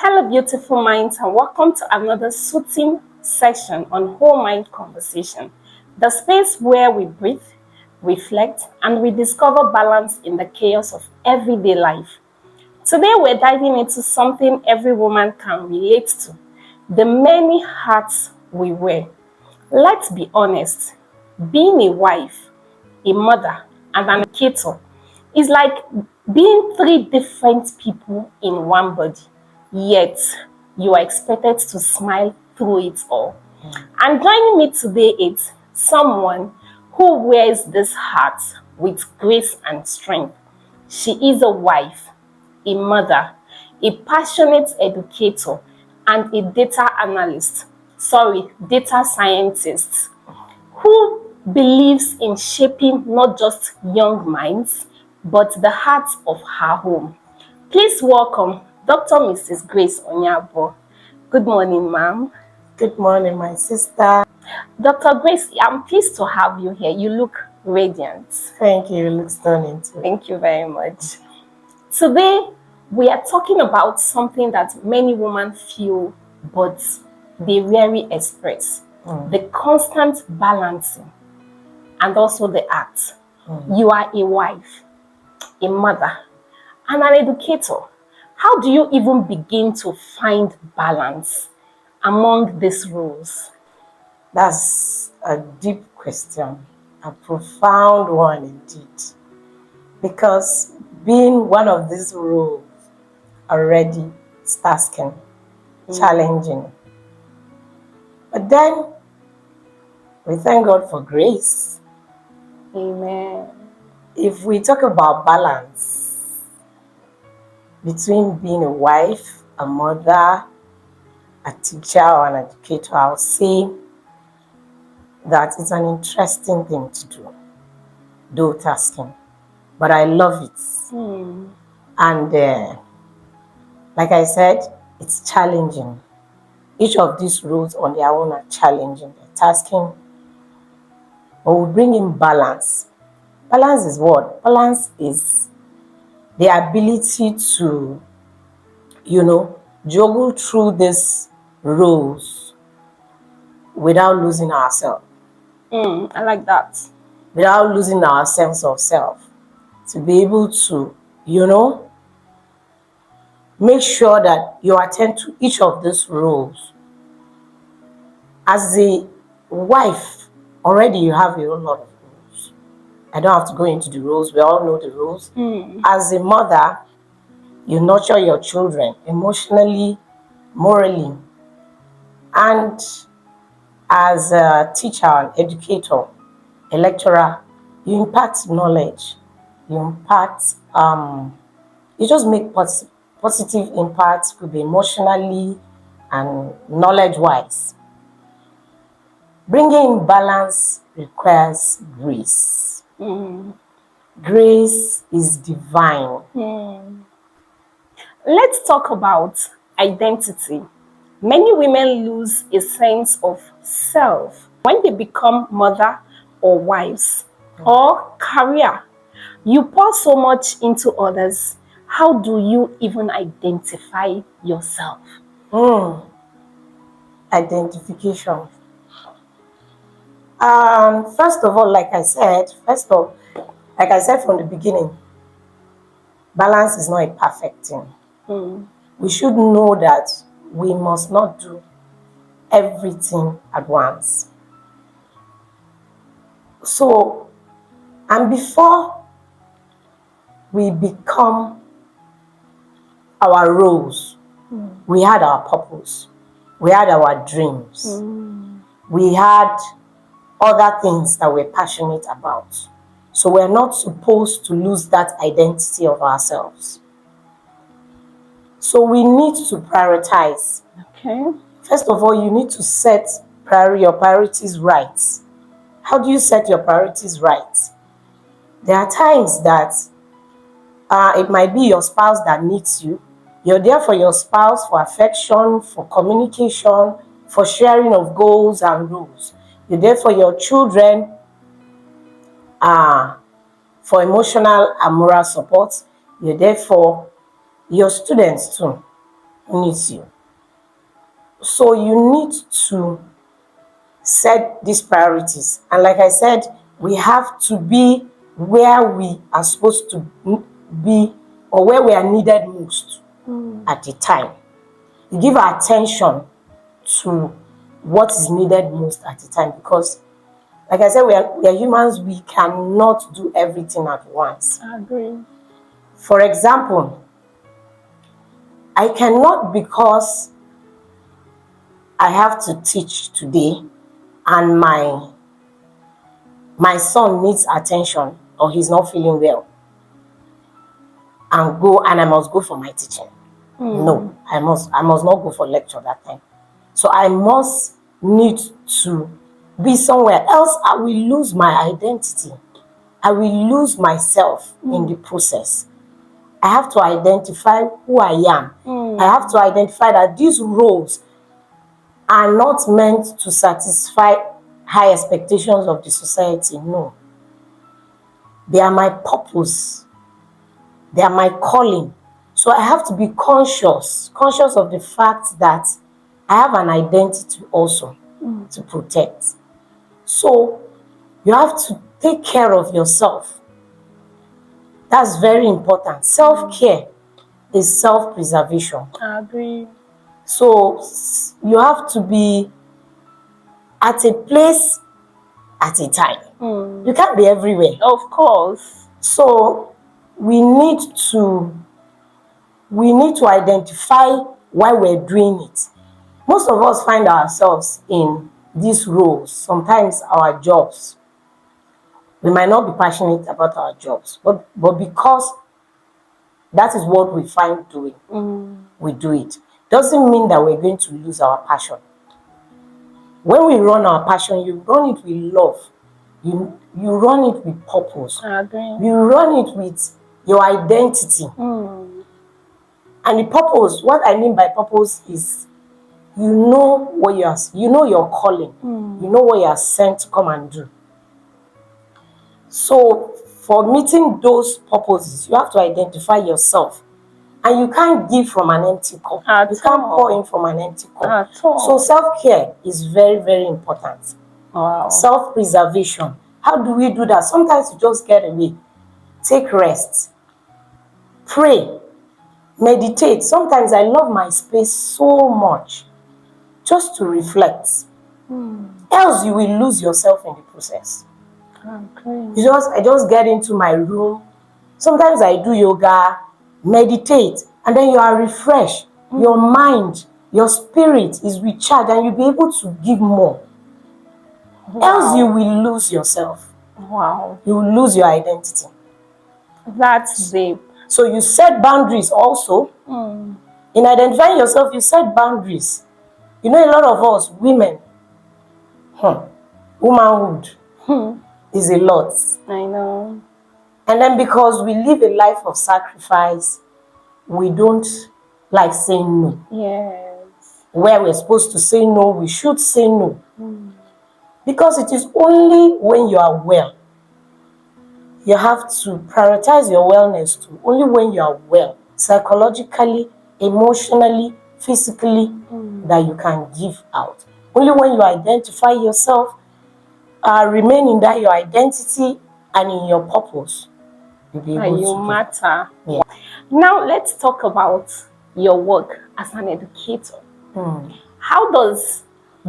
Hello, beautiful minds, and welcome to another soothing session on Wholemind Conversation, the space where we breathe, reflect, and we discover balance in the chaos of everyday life. Today, we're diving into something every woman can relate to: the many hats we wear. Let's be honest, being a wife, a mother, and an educator is like being three different people in one body, yet you are expected to smile through it all. And joining me today is someone who wears this hat with grace and strength. She is a wife, a mother, a passionate educator, and a data scientist who believes in shaping not just young minds, but the hearts of her home. Please welcome Dr. Mrs. Grace Onyeabor. Good morning, ma'am. Good morning, my sister. Dr. Grace, I'm pleased to have you here. You look radiant. Thank you. You look stunning too. Thank you very much. Today, we are talking about something that many women feel, but they rarely express. The constant balancing and also the act. You are a wife, a mother, and an educator. How do you even begin to find balance among these roles? That's a deep question, a profound one indeed. Because being one of these roles already is tasking, challenging. But then we thank God for grace. Amen. If we talk about balance between being a wife, a mother, a teacher, or an educator, I'll say that it's an interesting thing to do, though tasking. But I love it. And like I said, it's challenging. Each of these roles on their own are challenging. They're tasking, but we bring in balance. Balance is what? Balance is the ability to, juggle through these roles without losing ourselves. I like that. Without losing our sense of self. To be able to, make sure that you attend to each of these roles. As a wife, already you have a whole lot of roles. I don't have to go into the roles. We all know the roles. As a mother, you nurture your children emotionally, morally. And as a teacher, an educator, a lecturer, you impart knowledge. You impart, you just make positive impact, could be emotionally and knowledge-wise. Bringing in balance requires grace. Grace is divine. Let's talk about identity. Many women lose a sense of self when they become mother or wives or career. You pour so much into others. How do you even identify yourself? Identification. First of all, like I said from the beginning, balance is not a perfect thing. We should know that we must not do everything at once. So, and before we become our roles, we had our purpose, we had our dreams, we had other things that we're passionate about. So we're not supposed to lose that identity of ourselves. So we need to prioritize. Okay. First of all, you need to set your priorities right. How do you set your priorities right? There are times that it might be your spouse that needs you. You're there for your spouse, for affection, for communication, for sharing of goals and rules. You're there for your children, for emotional and moral support. You're there for your students too. who needs you. So you need to set these priorities. And like I said, we have to be where we are supposed to be, or where we are needed most at the time. We give our attention to what is needed most at the time, because like I said, we are humans. We cannot do everything at once. I agree. For example, I cannot, because I have to teach today and my son needs attention, or he's not feeling well, and I must go for my teaching. No, I must not go for lecture that time. So I must need to be somewhere else. I will lose my identity. I will lose myself in the process. I have to identify who I am. I have to identify that these roles are not meant to satisfy high expectations of the society. No. They are my purpose. They are my calling. So I have to be conscious of the fact that I have an identity also to protect. So you have to take care of yourself. That's very important. Self-care is self-preservation. I agree. So you have to be at a place at a time. You can't be everywhere. Of course. So we need to identify why we're doing it. Most of us find ourselves in these roles, sometimes our jobs. We might not be passionate about our jobs, but because that is what we find doing, we do it. Doesn't mean that we're going to lose our passion. When we run our passion, you run it with love. You run it with purpose. I agree. You run it with your identity. And the purpose, what I mean by purpose is, you know your calling. You know what you are sent to come and do. So for meeting those purposes, you have to identify yourself. And you can't give from an empty cup. You can't pour in from an empty cup. So self-care is very, very important. Wow. Self-preservation. How do we do that? Sometimes you just get away. Take rest. Pray. Meditate. Sometimes I love my space so much, just to reflect. Else you will lose yourself in the process. Okay. I just get into my room. Sometimes I do yoga, meditate, and then you are refreshed. Your mind, your spirit is recharged, and you'll be able to give more. Else you will lose yourself. Wow. You will lose your identity. That's deep. So you set boundaries also. In identifying yourself, you set boundaries. You know, a lot of us, women, womanhood is a lot. I know. And then because we live a life of sacrifice, we don't like saying no. Yes. Where we're supposed to say no, we should say no. Because it is only when you are well. You have to prioritize your wellness too. Only when you are well, psychologically, emotionally, physically, that you can give out. Only when you identify yourself, remain in that your identity and in your purpose, you'll be able You to matter. Yeah. Now let's talk about your work as an educator. How does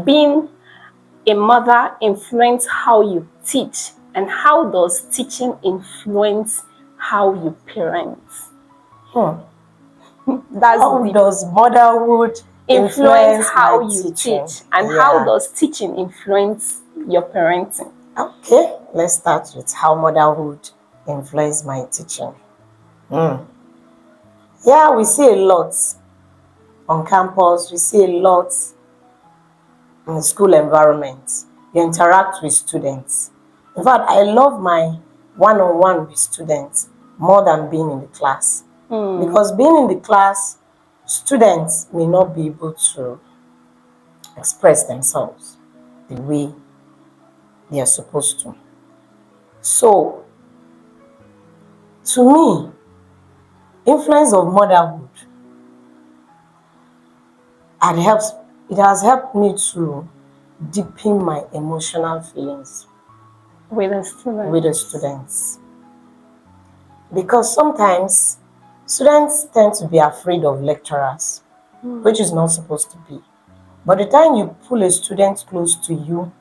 being a mother influence how you teach, and how does teaching influence how you parent? That's How does motherhood influence how my you teaching? teach, and how does teaching influence your parenting? Okay, let's start with how motherhood influenced my teaching. Yeah, we see a lot on campus. We see a lot in the school environment. You interact with students. In fact, I love my one-on-one with students more than being in the class. Because being in the class, students may not be able to express themselves the way they are supposed to. So, to me, influence of motherhood and it has helped me to deepen my emotional feelings With the students. with the students. Because sometimes students tend to be afraid of lecturers, which is not supposed to be. But the time you pull a student close to you,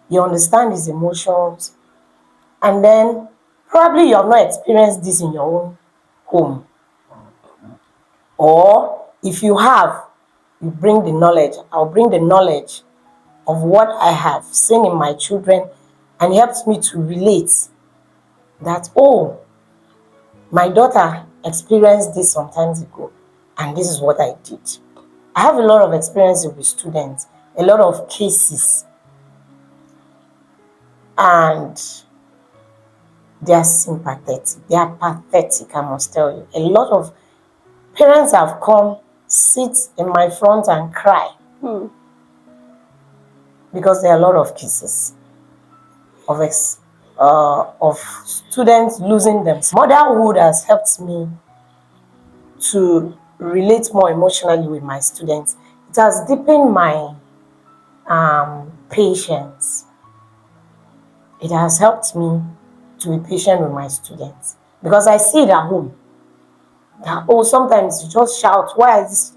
you understand his emotions, and then probably you have not experienced this in your own home. Or if you have, you bring the knowledge. I'll bring the knowledge of what I have seen in my children, and it helps me to relate that, oh, my daughter experienced this some times ago, and this is what I did. I have a lot of experiences with students, a lot of cases, and they are sympathetic. They are pathetic, I must tell you. A lot of parents have come, sit in my front and cry because there are a lot of cases of students losing them. Motherhood has helped me to relate more emotionally with my students. It has deepened my patience. It has helped me to be patient with my students because I see it at home. That, oh, sometimes you just shout, why is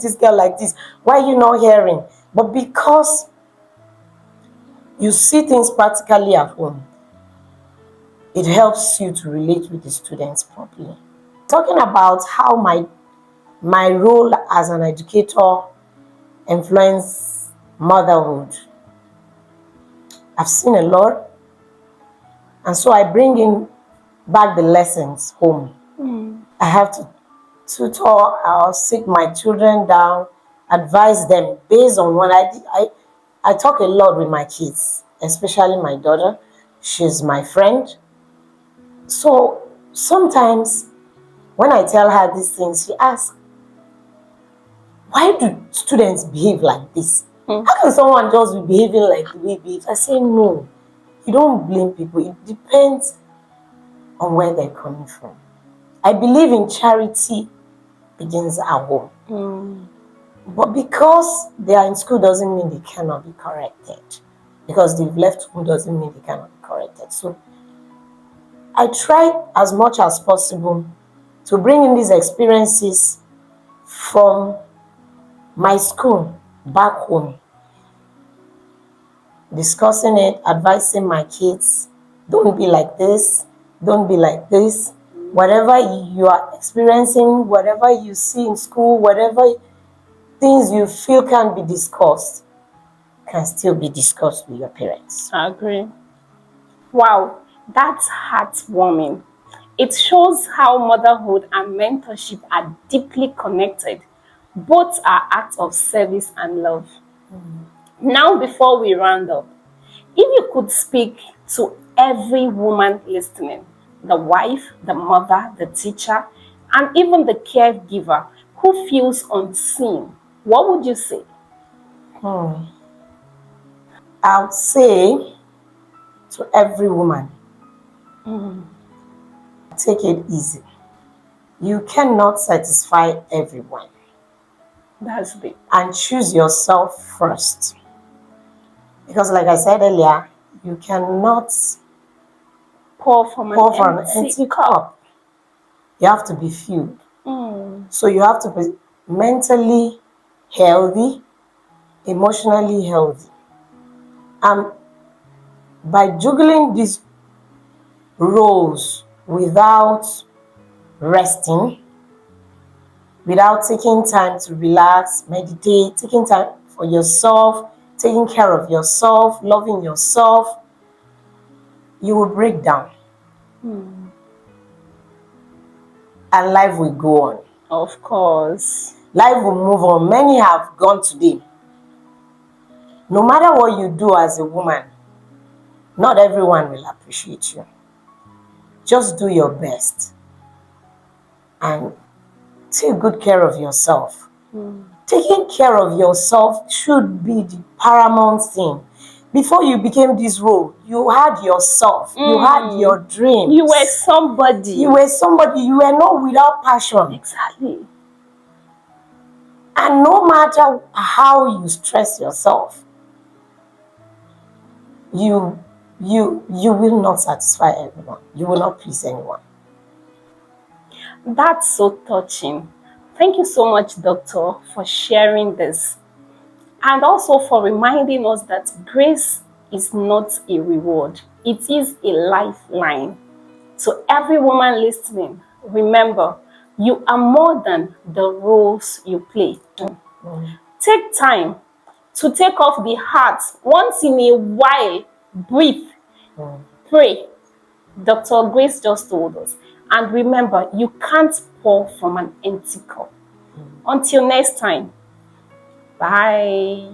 this girl like this? Why are you not hearing? But because you see things practically at home, it helps you to relate with the students properly. Talking about how my role as an educator influenced motherhood, I've seen a lot, and so I bring in back the lessons home. I have to tutor, I'll sit my children down, advise them based on what I did. I talk a lot with my kids, especially my daughter. She's my friend. So sometimes when I tell her these things, she asks, why do students behave like this? How can someone just be behaving like the way they behave? I say, no, you don't blame people. It depends on where they're coming from. I believe in charity begins at home. But because they are in school doesn't mean they cannot be corrected. Because they've left home doesn't mean they cannot be corrected. So I try as much as possible to bring in these experiences from my school back home, discussing it, advising my kids, don't be like this, don't be like this. Whatever you are experiencing, whatever you see in school, whatever things you feel can be discussed, can still be discussed with your parents. I agree. Wow, that's heartwarming. It shows how motherhood and mentorship are deeply connected. Both are acts of service and love. Now, before we round up, if you could speak to every woman listening, the wife, the mother, the teacher, and even the caregiver who feels unseen, what would you say? I would say to every woman, take it easy. You cannot satisfy everyone. That's big. And choose yourself first. Because like I said earlier, you cannot Pour from an empty cup. You have to be filled. So you have to be mentally healthy, emotionally healthy. And by juggling these roles without resting, without taking time to relax, meditate, taking time for yourself, taking care of yourself, loving yourself, you will break down. And life will go on. Of course. Life will move on. Many have gone today. No matter what you do as a woman, not everyone will appreciate you. Just do your best and take good care of yourself. Taking care of yourself should be the paramount thing. Before you became this role, you had yourself. You had your dreams. You were somebody. You were somebody. You were not without passion. Exactly. And no matter how you stress yourself, you will not satisfy everyone. You will not please anyone. That's so touching. Thank you so much, Doctor, for sharing this. And also for reminding us that grace is not a reward, it is a lifeline. To every woman listening, remember, you are more than the roles you play. Take time to take off the hat once in a while, breathe, pray. Dr. Grace just told us. And remember, you can't pour from an empty cup. Until next time, bye.